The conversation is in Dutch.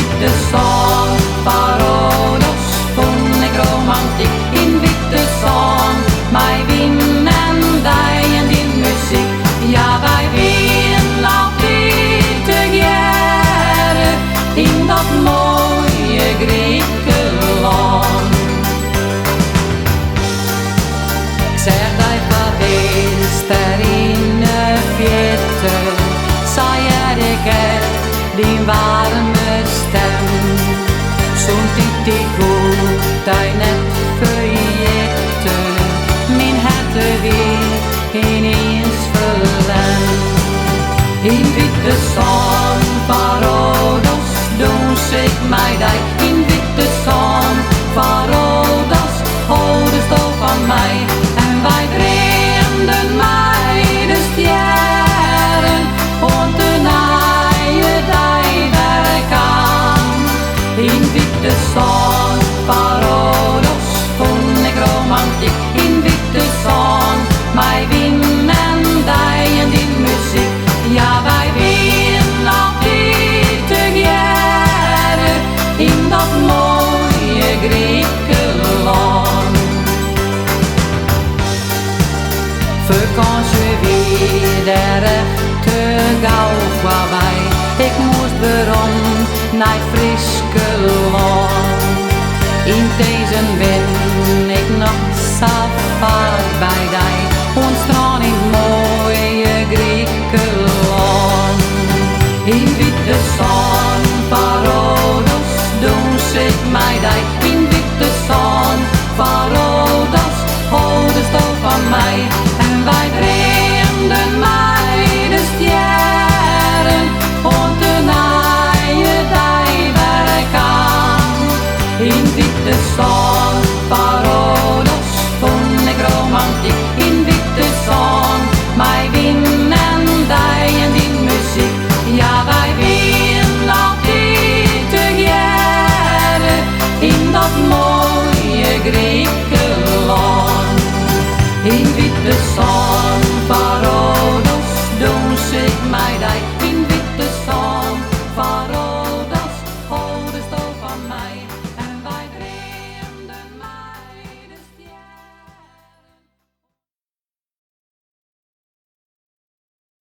witte zon van Rhodos vond ik romantiek. In witte zon, mij wien en die en die muziek. Ja, wij wien altijd together in dat mooie Griekenland. Ik zeg dat geweest er in de verte, zei ik die warme stem. Zo'n die goed, die net vergeten, mijn harte weer ineens verlend. In witte zon van Rhodos doos ik mij die. In witte zon van Rhodos houden stoel van mij. En wij vreemden mij de sterren om te naaien die werk aan. In witte zon van Rhodos vond ik romantiek. In witte zon, mij wien en die en die muziek. Ja, wij wien altijd together in dat mooie Griekenland. Vakantie weer de rechte gauw voorbij. Ik moest waarom naar Friskeland. In deze ben ik nog zo vaak bij die.